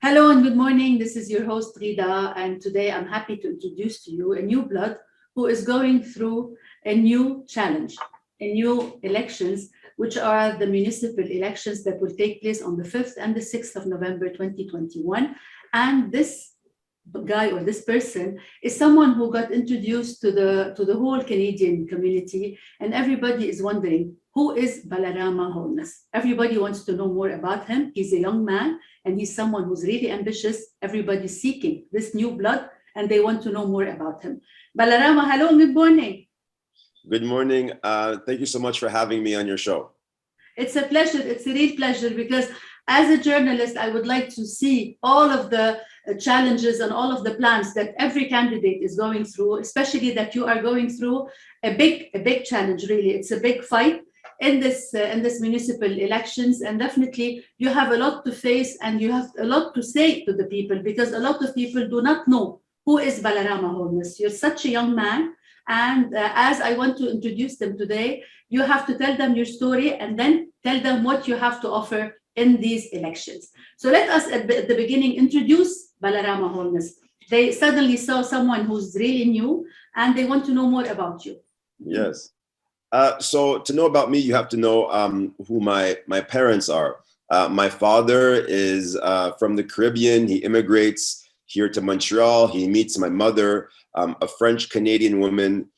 Hello and good morning. This is your host, Ghida, and today I'm happy to introduce to you a new blood who is going through a new challenge, a new elections, which are the municipal elections that will take place on the 5th and the 6th of November 2021. And this guy or this person is someone who got introduced to the whole Canadian community, and everybody is wondering, who is Balarama Holness? Everybody wants to know more about him. He's a young man and he's someone who's really ambitious. Everybody's seeking this new blood and they want to know more about him. Balarama, hello, good morning. Good morning. Thank you so much for having me on your show. It's a pleasure. It's a real pleasure because as a journalist, I would like to see all of the challenges and all of the plans that every candidate is going through, especially that you are going through a big challenge, really. It's a big fight in this municipal elections, and definitely you have a lot to face and you have a lot to say to the people, because a lot of people do not know who is Balarama Holness. You're such a young man, and as I want to introduce them today, you have to tell them your story and then tell them what you have to offer in these elections. So let us at the beginning introduce Balarama Holness. They suddenly saw someone who's really new and they want to know more about you. Yes. So to know about me, you have to know who my parents are. My father is from the Caribbean. He immigrates here to Montreal. He meets my mother, a French-Canadian woman.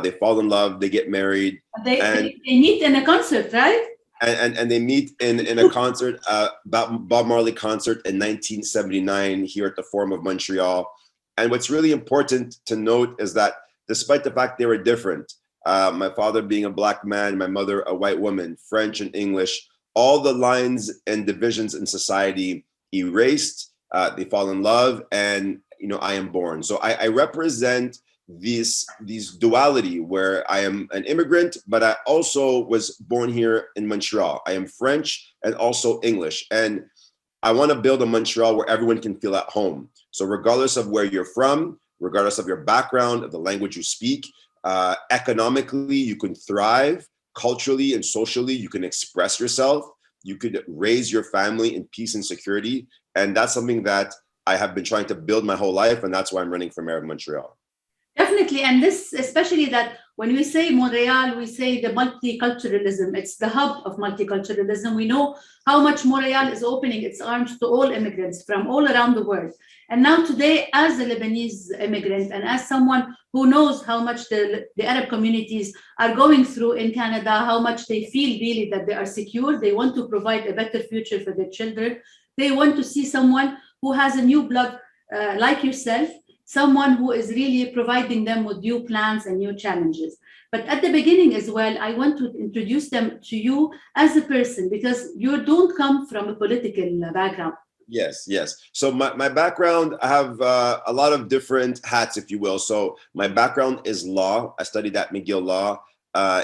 They fall in love, they get married. They meet in a concert, right? And they meet in a concert, Bob Marley concert in 1979 here at the Forum of Montreal. And what's really important to note is that despite the fact they were different, my father being a Black man, my mother a white woman, French and English, all the lines and divisions in society erased, they fall in love, and I am born. So I represent these duality where I am an immigrant, but I also was born here in Montreal. I am French and also English. And I want to build a Montreal where everyone can feel at home. So regardless of where you're from, regardless of your background, of the language you speak, economically, you can thrive. Culturally and socially, you can express yourself. You could raise your family in peace and security. And that's something that I have been trying to build my whole life. And that's why I'm running for Mayor of Montreal. Definitely, and this, especially that when we say Montreal, we say the multiculturalism. It's the hub of multiculturalism. We know how much Montreal is opening its arms to all immigrants from all around the world. And now today, as a Lebanese immigrant and as someone who knows how much the Arab communities are going through in Canada, how much they feel really that they are secure, they want to provide a better future for their children. They want to see someone who has a new blood like yourself, someone who is really providing them with new plans and new challenges. But at the beginning as well, I want to introduce them to you as a person, because you don't come from a political background. Yes. So my background, I have a lot of different hats, if you will. So my background is law. I studied at McGill Law.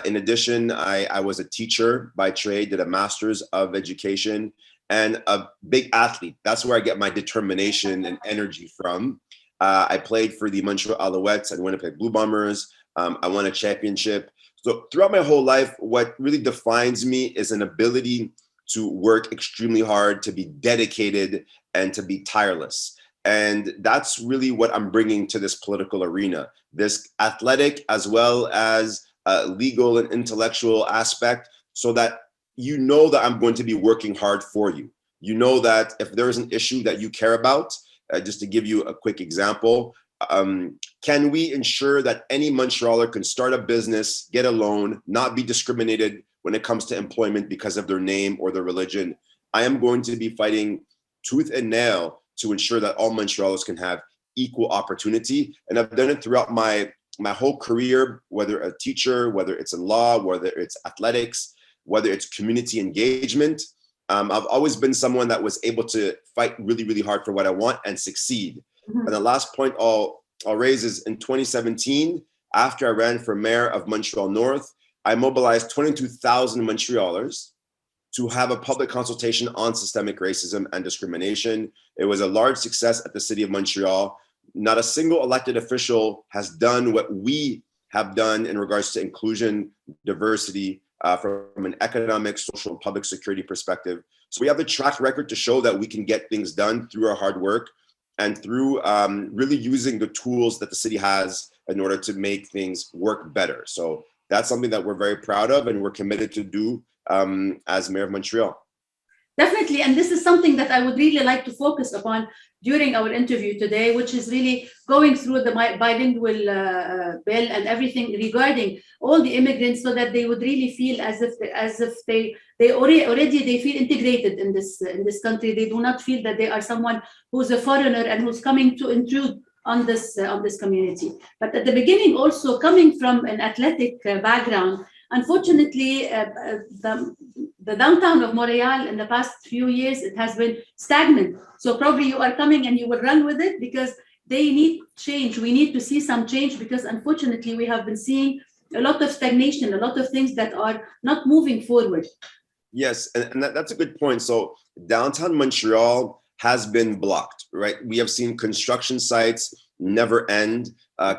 In addition, I was a teacher by trade, did a master's of education, and a big athlete. That's where I get my determination and energy from. I played for the Montreal Alouettes and Winnipeg Blue Bombers. I won a championship. So throughout my whole life, what really defines me is an ability to work extremely hard, to be dedicated, and to be tireless. And that's really what I'm bringing to this political arena, this athletic as well as legal and intellectual aspect, so that you know that I'm going to be working hard for you. You know that if there is an issue that you care about, just to give you a quick example, can we ensure that any Montrealer can start a business, get a loan, not be discriminated when it comes to employment because of their name or their religion? I am going to be fighting tooth and nail to ensure that all Montrealers can have equal opportunity. And I've done it throughout my whole career, whether a teacher, whether it's in law, whether it's athletics, whether it's community engagement. I've always been someone that was able to fight really, really hard for what I want and succeed. Mm-hmm. And the last point I'll raise is in 2017, after I ran for Mayor of Montreal North, I mobilized 22,000 Montrealers to have a public consultation on systemic racism and discrimination. It was a large success at the City of Montreal. Not a single elected official has done what we have done in regards to inclusion, diversity, from an economic, social, and public security perspective. So we have the track record to show that we can get things done through our hard work and through really using the tools that the city has in order to make things work better. So that's something that we're very proud of and we're committed to do as Mayor of Montreal. Definitely, and this is something that I would really like to focus upon during our interview today, which is really going through the bilingual bill and everything regarding all the immigrants, so that they would really feel as if they already they feel integrated in this country. They do not feel that they are someone who's a foreigner and who's coming to intrude on this community. But at the beginning, also coming from an athletic background, unfortunately, the downtown of Montreal in the past few years, it has been stagnant. So probably you are coming and you will run with it because they need change. We need to see some change because unfortunately we have been seeing a lot of stagnation, a lot of things that are not moving forward. Yes, and that's a good point. So downtown Montreal has been blocked, right? We have seen construction sites never end.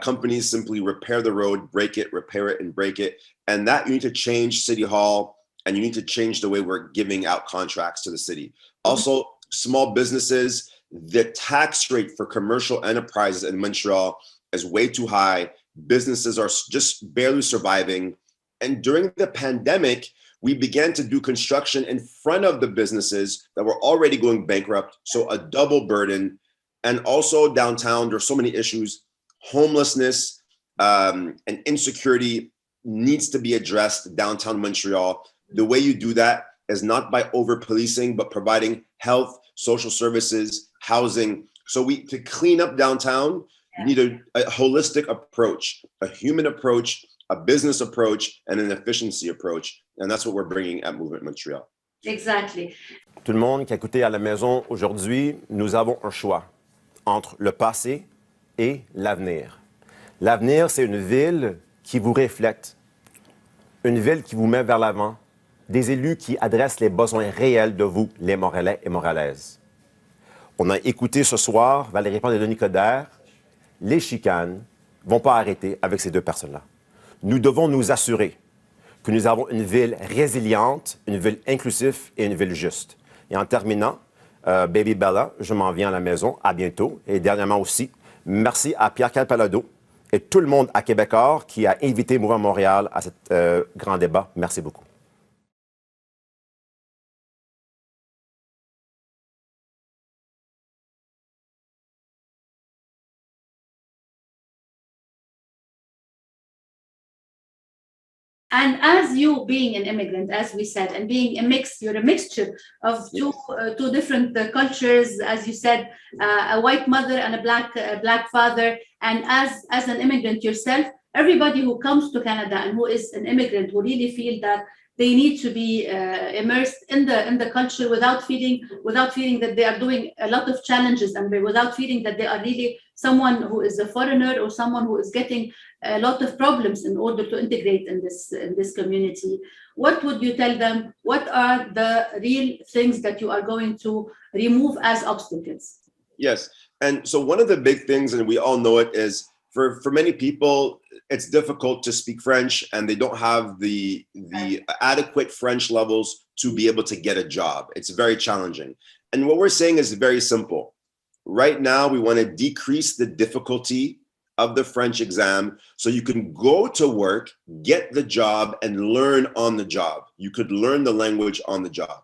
Companies simply repair the road, break it, repair it, and break it. And that you need to change City Hall, and you need to change the way we're giving out contracts to the city. Also, small businesses, the tax rate for commercial enterprises in Montreal is way too high. Businesses are just barely surviving. And during the pandemic, we began to do construction in front of the businesses that were already going bankrupt. So a double burden. And also downtown, there's so many issues. Homelessness and insecurity needs to be addressed downtown Montreal. The way you do that is not by over-policing, but providing health, social services, housing. So to clean up downtown, you need a holistic approach, a human approach, a business approach, and an efficiency approach. And that's what we're bringing at Mouvement Montreal. Exactly. Tout le monde qui a écouté à la maison aujourd'hui, nous avons un choix entre le passé et l'avenir. L'avenir, c'est une ville qui vous reflète, une ville qui vous met vers l'avant, des élus qui adressent les besoins réels de vous, les Montréalais et Montréalaises. On a écouté ce soir Valérie Plante et Denis Coderre. Les chicanes ne vont pas arrêter avec ces deux personnes-là. Nous devons nous assurer que nous avons une ville résiliente, une ville inclusive et une ville juste. Et en terminant, Baby Bella, je m'en viens à la maison. À bientôt. Et dernièrement aussi, merci à Pierre-Carl Palado et tout le monde à Québécois qui a invité Mouvement Montréal à ce grand débat. Merci beaucoup. And as you being an immigrant, as we said, and being you're a mixture of two different cultures, as you said, a white mother and a black father. And as an immigrant yourself, everybody who comes to Canada and who is an immigrant will really feel that they need to be immersed in the culture without feeling that they are doing a lot of challenges, and without feeling that they are really someone who is a foreigner or someone who is getting a lot of problems in order to integrate in this community. What would you tell them? What are the real things that you are going to remove as obstacles? Yes, and so one of the big things, and we all know it, is for many people, it's difficult to speak French and they don't have the adequate French levels to be able to get a job. It's very challenging. And what we're saying is very simple. Right now, we want to decrease the difficulty of the French exam so you can go to work, get the job, and learn on the job. You could learn the language on the job.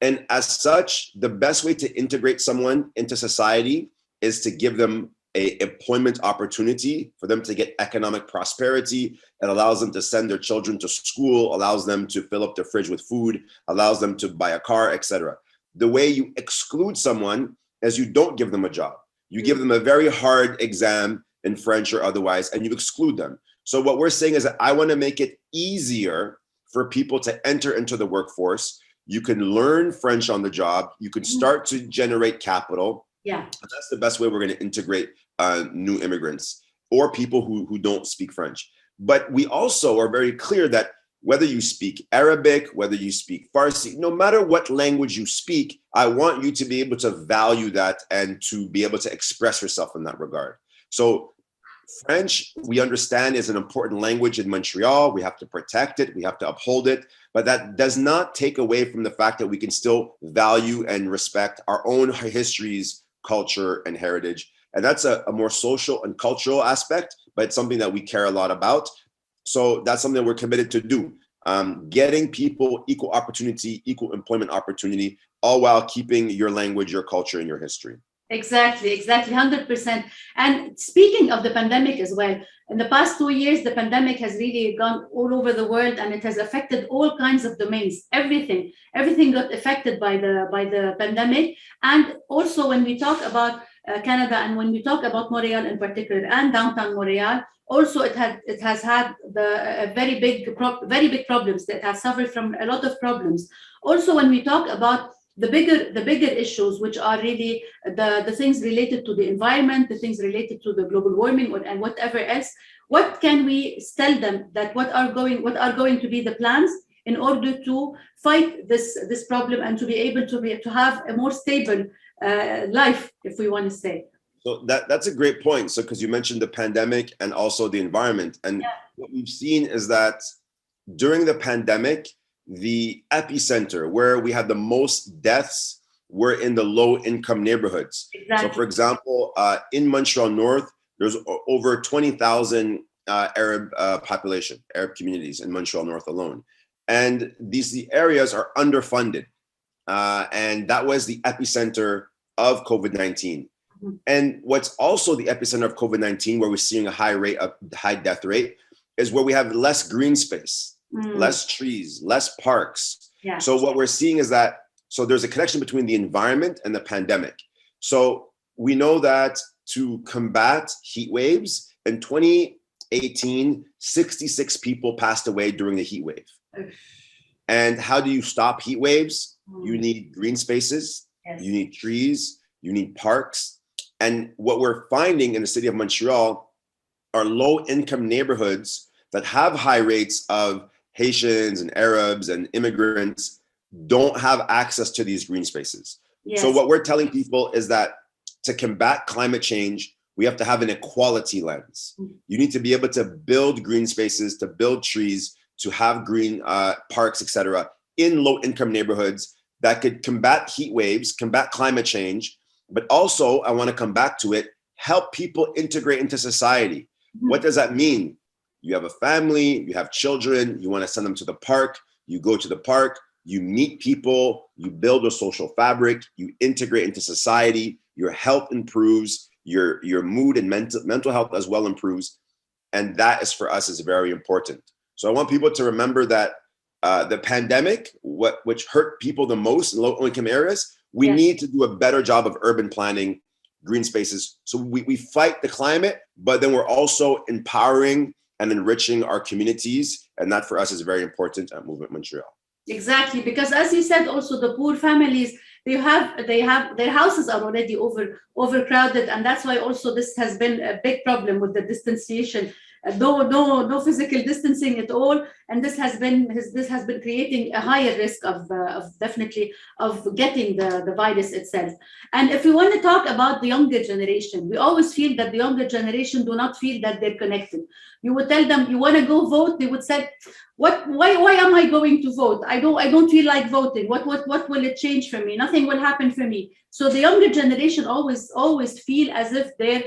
And as such, the best way to integrate someone into society is to give them an employment opportunity for them to get economic prosperity. It allows them to send their children to school, allows them to fill up their fridge with food, allows them to buy a car, etc. The way you exclude someone is you don't give them a job. You give them a very hard exam in French or otherwise, and you exclude them. So what we're saying is that I want to make it easier for people to enter into the workforce. You can learn French on the job. You can start to generate capital. Yeah. And that's the best way we're going to integrate new immigrants or people who don't speak French. But we also are very clear that whether you speak Arabic, whether you speak Farsi, no matter what language you speak, I want you to be able to value that and to be able to express yourself in that regard. So French, we understand, is an important language in Montreal. We have to protect it. We have to uphold it. But that does not take away from the fact that we can still value and respect our own histories, culture, and heritage. And that's a more social and cultural aspect, but it's something that we care a lot about. So that's something that we're committed to do. Getting people equal opportunity, equal employment opportunity, all while keeping your language, your culture, and your history. Exactly, 100%. And speaking of the pandemic as well, in the past 2 years, the pandemic has really gone all over the world, and it has affected all kinds of domains. Everything got affected by the pandemic. And also, when we talk about Canada, and when we talk about Montreal in particular, and downtown Montreal, also it has had very big problems. That have suffered from a lot of problems. Also, when we talk about the bigger issues, which are really the things related to the environment, the things related to the global warming, and whatever else, what can we tell them that what are going to be the plans in order to fight this problem and to be able to have a more stable life, if we want to say. So that's a great point. So because you mentioned the pandemic and also the environment, and what we've seen is that during the pandemic, the epicenter where we had the most deaths were in the low-income neighborhoods. Exactly. So, for example, in Montreal North, there's over 20,000 Arab population, Arab communities in Montreal North alone. And the areas are underfunded. And that was the epicenter of COVID-19. Mm-hmm. And what's also the epicenter of COVID-19, where we're seeing a high death rate, is where we have less green space. Less trees, less parks. Yeah. So what we're seeing is that, so there's a connection between the environment and the pandemic. So we know that to combat heat waves, in 2018, 66 people passed away during the heat wave. And how do you stop heat waves? You need green spaces, you need trees, you need parks. And what we're finding in the city of Montreal are low-income neighborhoods that have high rates of Haitians and Arabs and immigrants don't have access to these green spaces. Yes. So what we're telling people is that to combat climate change, we have to have an equality lens. You need to be able to build green spaces, to build trees, to have green parks, etc., in low-income neighborhoods that could combat heat waves, combat climate change, but also, I want to come back to it, help people integrate into society. Mm-hmm. What does that mean? You have a family, you have children, you want to send them to the park, you go to the park, you meet people, you build a social fabric, you integrate into society, your health improves, your mood and mental health as well improves. And that is for us is very important. So I want people to remember that the pandemic, which hurt people the most in low-income areas, we need to do a better job of urban planning, green spaces. So we fight the climate, but then we're also empowering and enriching our communities. And that for us is very important at Movement Montreal. Exactly, because as you said, also the poor families, they have their houses are already overcrowded. And that's why also this has been a big problem with the distanciation. No physical distancing at all, and this has been creating a higher risk of definitely of getting the virus itself. And if we want to talk about the younger generation, we always feel that the younger generation do not feel that they're connected. You would tell them you want to go vote, they would say, why am I going to vote? I don't feel like voting. What will it change for me? Nothing will happen for me. So the younger generation always feel as if they're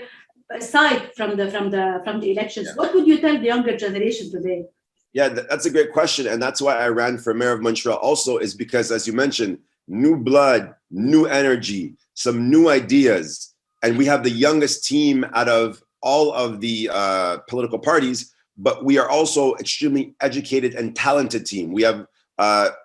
aside from the elections. What would you tell the younger generation today? Yeah, that's a great question. And that's why I ran for Mayor of Montreal also, is because, as you mentioned, new blood, new energy, some new ideas. And we have the youngest team out of all of the political parties, but we are also extremely educated and talented team. We have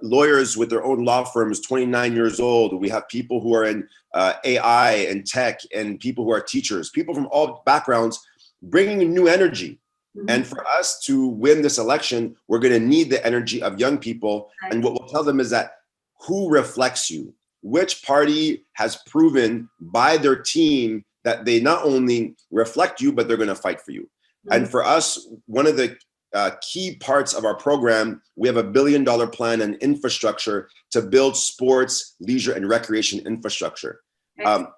lawyers with their own law firms, 29 years old. We have people who are in AI and tech, and people who are teachers, people from all backgrounds, bringing new energy. Mm-hmm. And for us to win this election, we're going to need the energy of young people. Right. And what we'll tell them is that who reflects you? Which party has proven by their team that they not only reflect you, but they're going to fight for you? Mm-hmm. And for us, one of the key parts of our program, we have $1 billion plan and infrastructure to build sports, leisure, and recreation infrastructure.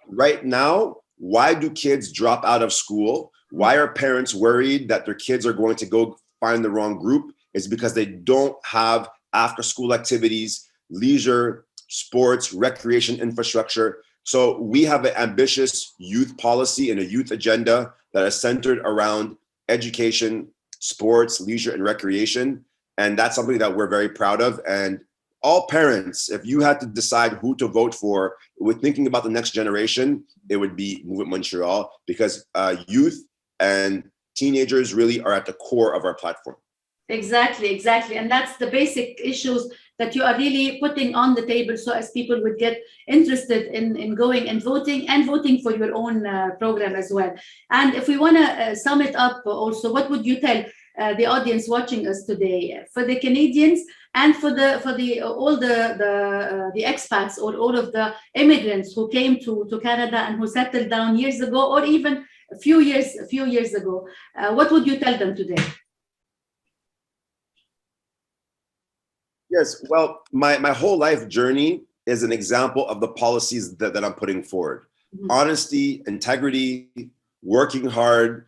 Right now, why do kids drop out of school? Why are parents worried that their kids are going to go find the wrong group? It's because they don't have after school activities, leisure, sports, recreation infrastructure. So we have an ambitious youth policy and a youth agenda that is centered around education, sports, leisure, and recreation. And that's something that we're very proud of. And all parents, if you had to decide who to vote for, with thinking about the next generation, it would be Mouvement Montreal, because youth and teenagers really are at the core of our platform. Exactly. And that's the basic issues that you are really putting on the table, so as people would get interested in going and voting for your own program as well. And if we want to sum it up also, what would you tell the audience watching us today, for the Canadians and for all the expats or all of the immigrants who came to Canada and who settled down years ago, or even a few years ago? What would you tell them today? Yes, well, my whole life journey is an example of the policies that I'm putting forward. Mm-hmm. Honesty, integrity, working hard,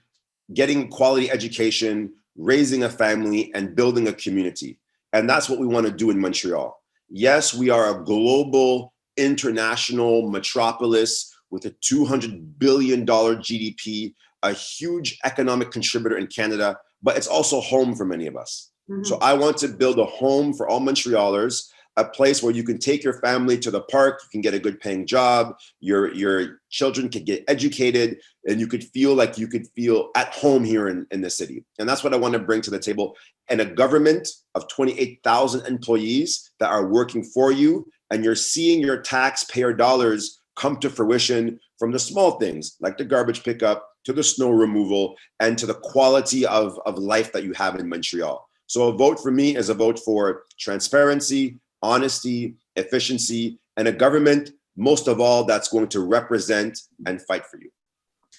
getting quality education, raising a family, and building a community. And that's what we want to do in Montreal. Yes, we are a global, international metropolis with a $200 billion GDP, a huge economic contributor in Canada, but it's also home for many of us. Mm-hmm. So I want to build a home for all Montrealers, a place where you can take your family to the park, you can get a good paying job, your children can get educated, and you could feel at home here in the city. And that's what I want to bring to the table. And a government of 28,000 employees that are working for you, and you're seeing your taxpayer dollars come to fruition, from the small things like the garbage pickup to the snow removal and to the quality of life that you have in Montreal. So a vote for me is a vote for transparency, honesty, efficiency, and a government, most of all, that's going to represent and fight for you.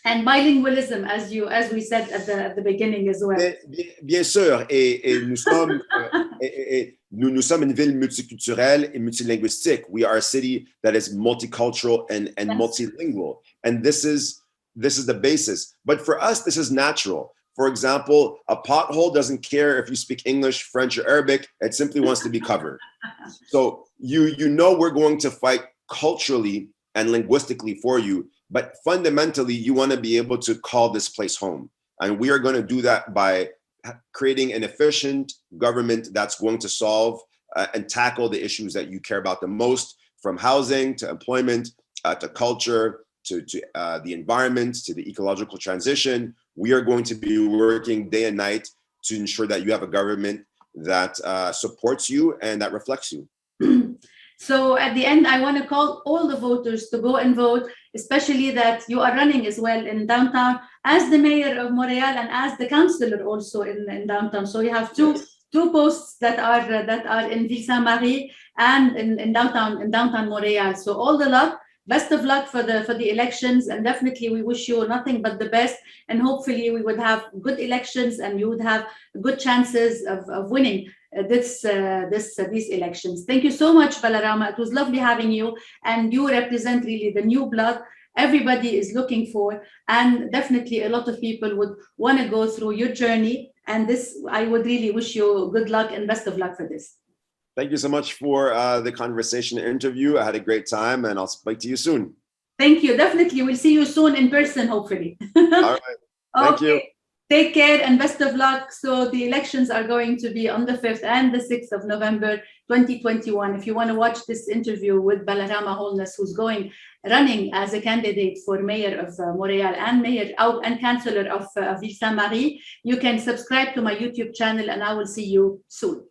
And bilingualism, as we said at the beginning as well. Bien sûr, et nous sommes une ville multiculturelle et multilinguistique. We are a city that is multicultural and yes, multilingual, and this is the basis. But for us, this is natural. For example, a pothole doesn't care if you speak English, French, or Arabic. It simply wants to be covered. So you know we're going to fight culturally and linguistically for you, but fundamentally, you want to be able to call this place home. And we are going to do that by creating an efficient government that's going to solve and tackle the issues that you care about the most, from housing to employment, to culture, to the environment, to the ecological transition. We are going to be working day and night to ensure that you have a government that supports you and that reflects you. So at the end, I want to call all the voters to go and vote, especially that you are running as well in downtown as the Mayor of Montreal and as the Counsellor also in downtown. So you have two posts that are in Ville Marie and in downtown Montreal. So all the luck. Best of luck for the elections, and definitely we wish you nothing but the best, and hopefully we would have good elections and you would have good chances of winning these elections. Thank you so much, Balarama. It was lovely having you, and you represent really the new blood everybody is looking for, and definitely a lot of people would want to go through your journey, and this, I would really wish you good luck and best of luck for this. Thank you so much for the conversation and interview. I had a great time, and I'll speak to you soon. Thank you. Definitely. We'll see you soon in person, hopefully. All right. Thank you. Take care and best of luck. So the elections are going to be on the 5th and the 6th of November, 2021. If you want to watch this interview with Balarama Holness, who's running as a candidate for Mayor of Montreal and Councillor of Ville Marie, you can subscribe to my YouTube channel, and I will see you soon.